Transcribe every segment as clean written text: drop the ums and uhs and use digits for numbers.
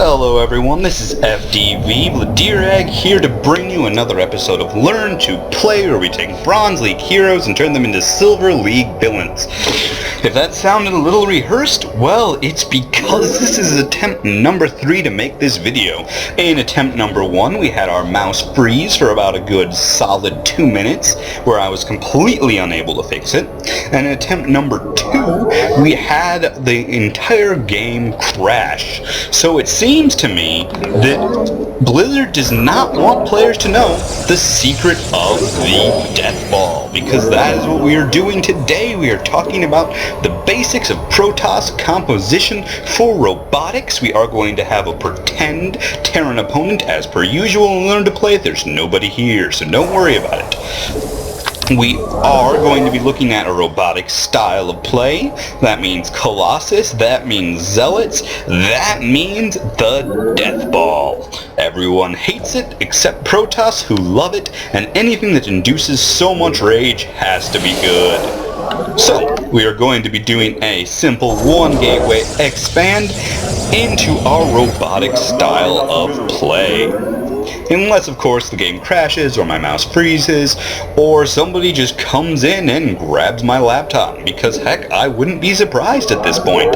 Hello everyone, this is FDV, vladerag, here to bring you another episode of Learn to Play, where we take Bronze League heroes and turn them into Silver League villains. If that sounded a little rehearsed, well, it's because this is attempt number 3 to make this video. In attempt number 1, we had our mouse freeze for about a good solid 2 minutes, where I was completely unable to fix it. And in attempt number 2, we had the entire game crash. So it seems to me that Blizzard does not want players to know the secret of the deathball, because that is what we are doing today. We are talking about the basics of Protoss composition for robotics. We are going to have a pretend Terran opponent as per usual and Learn to Play. There's nobody here, so don't worry about it. We are going to be looking at a robotic style of play. That means Colossus, that means Zealots, that means the Death Ball. Everyone hates it except Protoss, who love it, and anything that induces so much rage has to be good. So, we are going to be doing a simple one gateway expand into our robotic style of play. Unless, of course, the game crashes, or my mouse freezes, or somebody just comes in and grabs my laptop, because heck, I wouldn't be surprised at this point.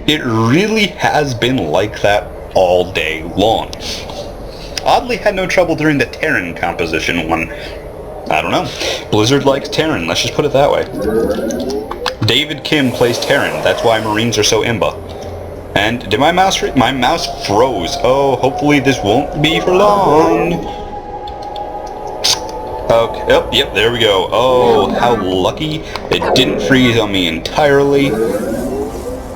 It really has been like that all day long. Oddly had no trouble during the Terran composition one. I don't know. Blizzard likes Terran, let's just put it that way. David Kim plays Terran, that's why Marines are so imba. And did my mouse freeze? My mouse froze. Oh, hopefully this won't be for long. Okay, oh, yep, there we go. Oh, how lucky. It didn't freeze on me entirely.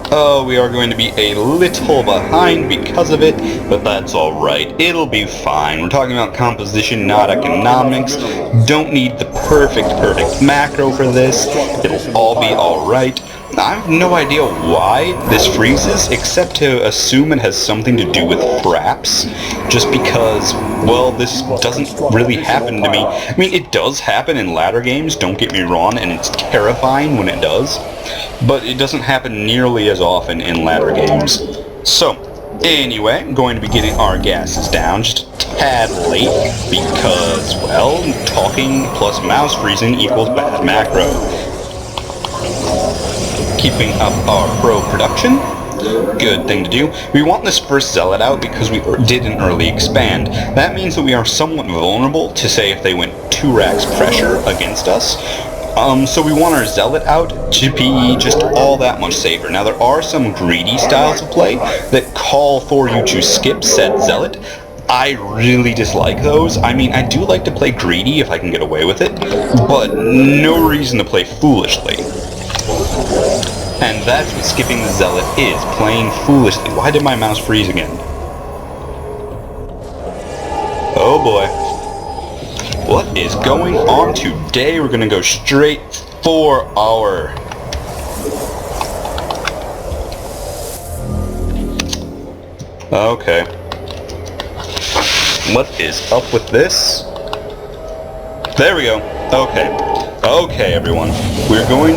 Oh, we are going to be a little behind because of it, but that's alright. It'll be fine. We're talking about composition, not economics. Don't need the perfect macro for this. It'll all be alright. I have no idea why this freezes, except to assume it has something to do with fraps, just because, well, this doesn't really happen to me. I mean, it does happen in ladder games, don't get me wrong, and it's terrifying when it does, but it doesn't happen nearly as often in ladder games. So, anyway, I'm going to be getting our gases down just a tad late, because, well, talking plus mouse freezing equals bad macro. Keeping up our pro production. Good thing to do. We want this first Zealot out because we did an early expand. That means that we are somewhat vulnerable to, say, if they went 2 racks pressure against us. So we want our Zealot out to be just all that much safer. Now there are some greedy styles of play that call for you to skip said Zealot. I really dislike those. I mean, I do like to play greedy if I can get away with it, but no reason to play foolishly. And that's what skipping the Zealot is, playing foolishly. Why did my mouse freeze again? Oh boy. What is going on today? We're gonna go straight for our... Okay. What is up with this? There we go. Okay. Okay, everyone. We are going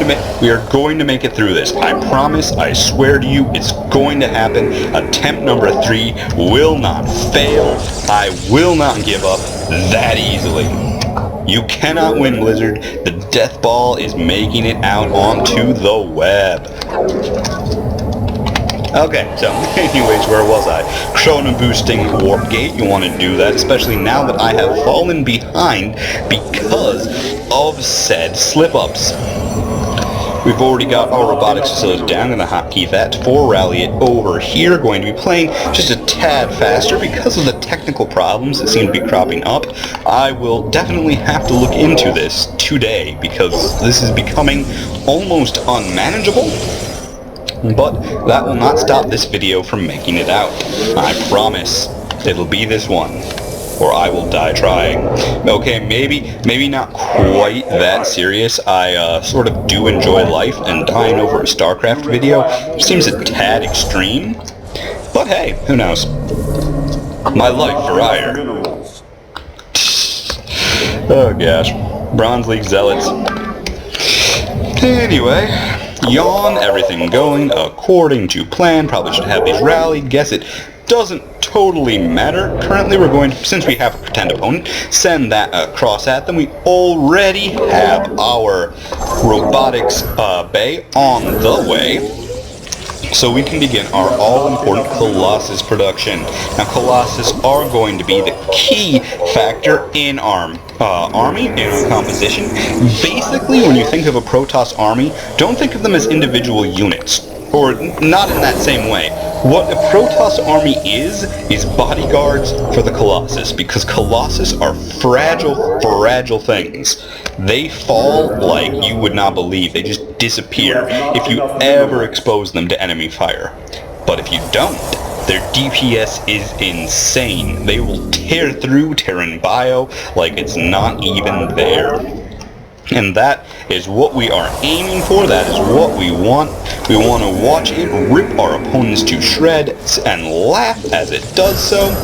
to make it through this. I promise, I swear to you, it's going to happen. Attempt number 3 will not fail. I will not give up that easily. You cannot win, Blizzard. The Death Ball is making it out onto the web. Okay, so anyways, where was I? Chrono boosting warp gate, you want to do that, especially now that I have fallen behind because of said slip-ups. We've already got our robotics facility down, gonna hotkey that for rally it over here. Going to be playing just a tad faster because of the technical problems that seem to be cropping up. I will definitely have to look into this today because this is becoming almost unmanageable. But that will not stop this video from making it out. I promise it'll be this one, or I will die trying. Okay, maybe not quite that serious. I sort of do enjoy life, and dying over a StarCraft video seems a tad extreme. But hey, who knows? My life for ire. Oh gosh. Bronze League Zealots. Anyway, Yawn, everything going according to plan. Probably should have these rallied. Guess it doesn't totally matter. Currently we're going to, since we have a pretend opponent, send that across at them. We already have our robotics bay on the way, so we can begin our all-important Colossus production. Now, Colossus are going to be the key factor in our army, in our composition. Basically, when you think of a Protoss army, don't think of them as individual units, or not in that same way. What a Protoss army is bodyguards for the Colossus, because Colossus are fragile things. They fall like you would not believe. They just disappear if you ever expose them to enemy fire. But if you don't, their DPS is insane. They will tear through Terran bio like it's not even there. And that is what we are aiming for. That is what we want. We want to watch it rip our opponents to shreds and laugh as it does so.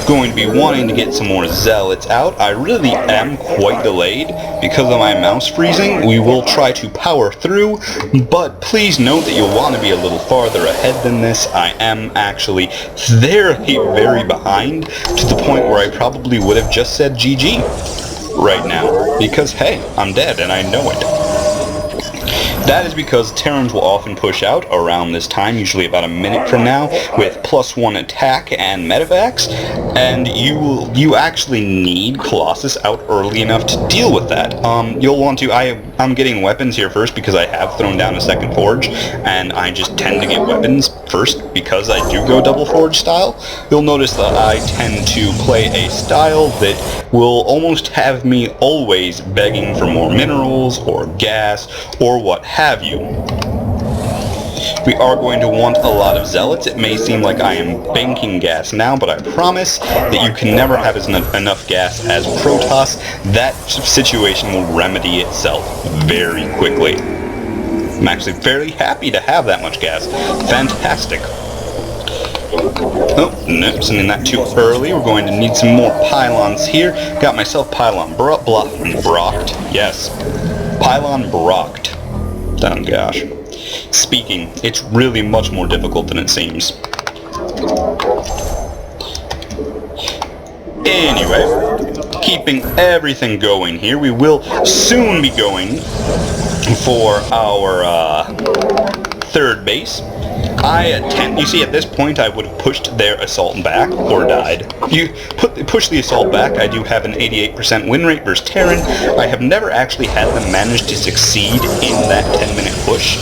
Going to be wanting to get some more zealots out. I really am quite delayed because of my mouse freezing. We will try to power through, but please note that you'll want to be a little farther ahead than this. I am actually very behind, to the point where I probably would have just said GG right now, because hey, I'm dead and I know it. That is because Terrans will often push out around this time, usually about a minute from now, with +1 attack and medevacs, and you actually need Colossus out early enough to deal with that. You'll want to, I'm getting weapons here first because I have thrown down a second forge, and I just tend to get weapons first because I do go double forge style. You'll notice that I tend to play a style that will almost have me always begging for more minerals or gas or what have you. We are going to want a lot of zealots. It may seem like I am banking gas now, but I promise that you can never have enough gas as Protoss. That situation will remedy itself very quickly. I'm actually fairly happy to have that much gas. Fantastic. Oh, nope, sending that too early. We're going to need some more pylons here. Got myself pylon brocked. Yes. Pylon brocked. Oh gosh. Speaking, it's really much more difficult than it seems. Anyway, keeping everything going here, we will soon be going for our third base. You see, at this point I would have pushed their assault back or died. You push the assault back. I do have an 88% win rate versus Terran. I have never actually had them manage to succeed in that 10-minute push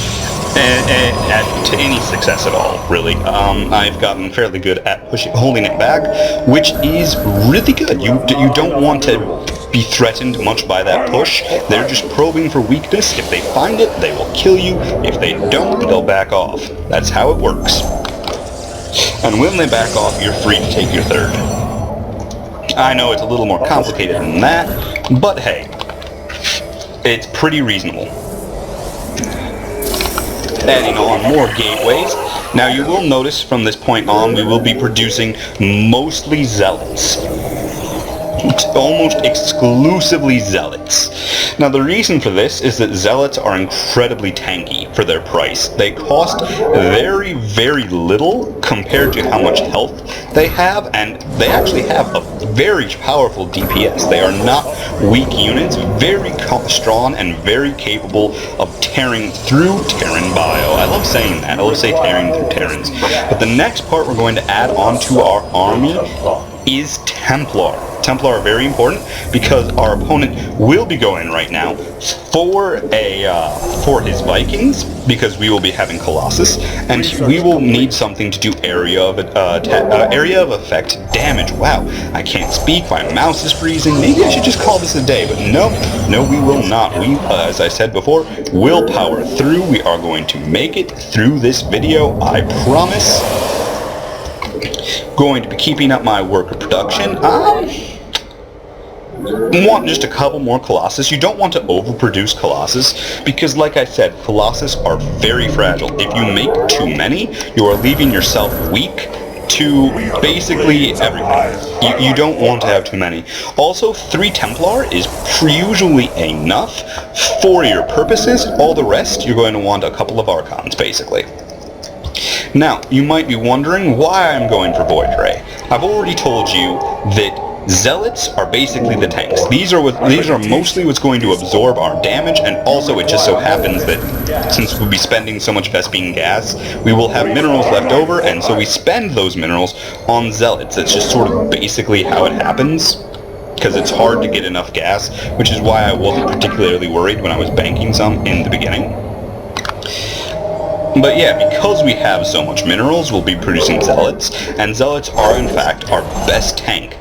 to any success at all, really. I've gotten fairly good at holding it back, which is really good. You don't want to be threatened much by that push. They're just probing for weakness. If they find it, they will kill you. If they don't, they'll back off. That's how it works. And when they back off, you're free to take your third. I know it's a little more complicated than that, but hey, it's pretty reasonable. Adding on more gateways. Now you will notice from this point on we will be producing mostly zealots. Almost exclusively zealots. Now the reason for this is that zealots are incredibly tanky for their price. They cost very little compared to how much health they have, and they actually have a very powerful DPS. They are not weak units, very strong and very capable of tearing through Terran bio. I love saying that. I love saying tearing through Terrans. But the next part we're going to add on to our army is Templar. Templar are very important because our opponent will be going right now for his Vikings, because we will be having Colossus, and we will need something to do area of effect damage. Wow, I can't speak. My mouse is freezing. Maybe I should just call this a day, but no, we will not. We, as I said before, will power through. We are going to make it through this video. I promise. Going to be keeping up my worker production. Want just a couple more Colossus. You don't want to overproduce Colossus because, like I said, Colossus are very fragile. If you make too many, you are leaving yourself weak to basically everything. You don't want to have too many. Also, 3 Templar is usually enough for your purposes. All the rest, you're going to want a couple of Archons, basically. Now, you might be wondering why I'm going for Void Ray. I've already told you that Zealots are basically the tanks. These are mostly what's going to absorb our damage, and also it just so happens that since we'll be spending so much Vespene gas, we will have minerals left over, and so we spend those minerals on Zealots. It's just sort of basically how it happens, because it's hard to get enough gas, which is why I wasn't particularly worried when I was banking some in the beginning. But yeah, because we have so much minerals, we'll be producing Zealots, and Zealots are in fact our best tank.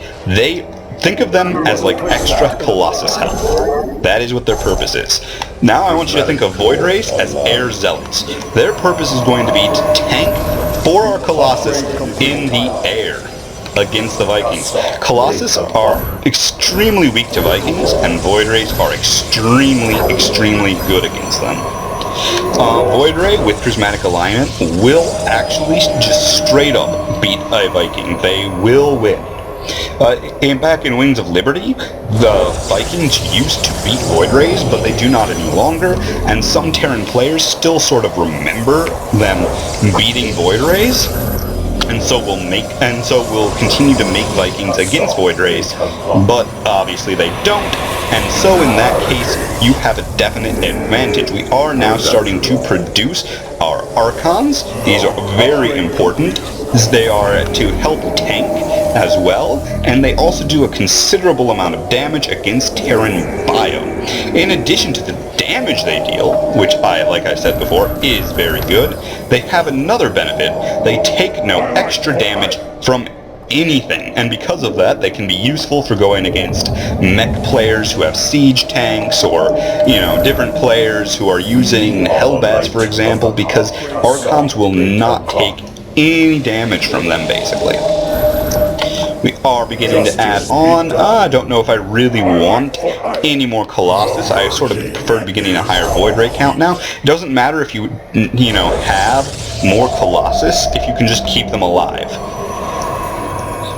Think of them as like extra Colossus health. That is what their purpose is. Now I want you to think of Void Rays as air Zealots. Their purpose is going to be to tank for our Colossus in the air against the Vikings. Colossus are extremely weak to Vikings, and Void Rays are extremely good against them. Void Ray with Prismatic Alignment will actually just straight up beat a Viking. They will win. Back in Wings of Liberty, the Vikings used to beat Void Rays, but they do not any longer, and some Terran players still sort of remember them beating Void Rays, and so we'll continue to make Vikings against Void Rays, but obviously they don't, and so in that case, you have a definite advantage. We are now starting to produce our Archons. These are very important. They are to help tank as well, and they also do a considerable amount of damage against Terran bio. In addition to the damage they deal, which like I said before, is very good, they have another benefit. They take no extra damage from anything, and because of that, they can be useful for going against mech players who have siege tanks, or, different players who are using Hellbats, for example, because Archons will not take any damage from them, basically. We are beginning to add on. I don't know if I really want any more Colossus. I sort of prefer to be getting a higher Void Ray count now. It doesn't matter if you have more Colossus, if you can just keep them alive.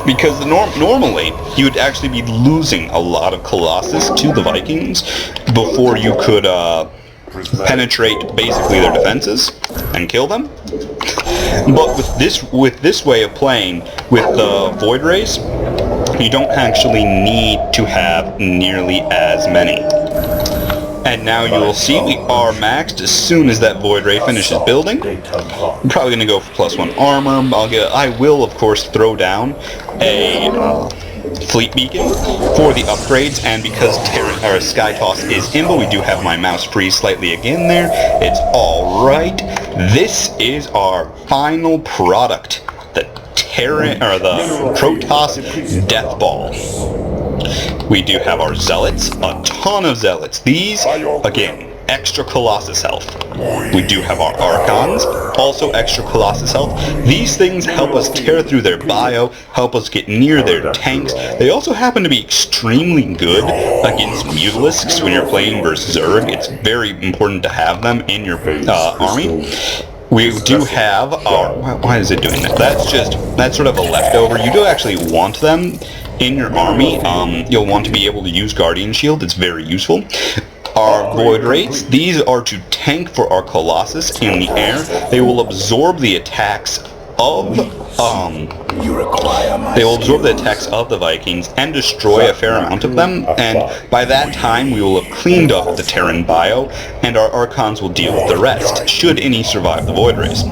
Because normally, you would actually be losing a lot of Colossus to the Vikings before you could penetrate basically their defenses and kill them. But with this way of playing with the Void Rays, you don't actually need to have nearly as many. And now you will see we are maxed as soon as that Void Ray finishes building. I'm probably going to go for +1 armor. I will, of course, throw down a Fleet Beacon for the upgrades, and because Sky Toss is imba, we do have my mouse freeze slightly again there. It's alright. This is our final product, the Protoss deathball. We do have our Zealots, a ton of Zealots. These, again, extra Colossus health. We do have our Archons, also extra Colossus health. These things help us tear through their bio, help us get near their tanks. They also happen to be extremely good against Mutalisks when you're playing versus Zerg. It's very important to have them in your army. We do have our... Why is it doing that? That's sort of a leftover. You do actually want them in your army. You'll want to be able to use Guardian Shield. It's very useful. Our Void Rays, these are to tank for our Colossus in the air. They will absorb the attacks of the Vikings and destroy a fair amount of them, and by that time we will have cleaned up the Terran bio, and our Archons will deal with the rest, should any survive the Void Rays.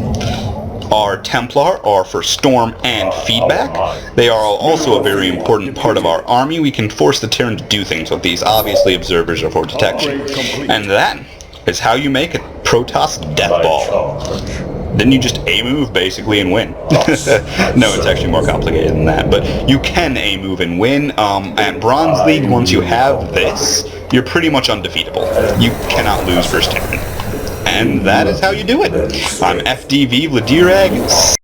Our Templar are for storm and feedback. They are also a very important part of our army. We can force the Terran to do things with these. Obviously, observers are for detection. And that is how you make a Protoss deathball. Then you just A-move, basically, and win. No, it's actually more complicated than that, but you can A-move and win. At Bronze League, once you have this, you're pretty much undefeatable. You cannot lose versus Terran. And that is how you do it. I'm FDV vladerag.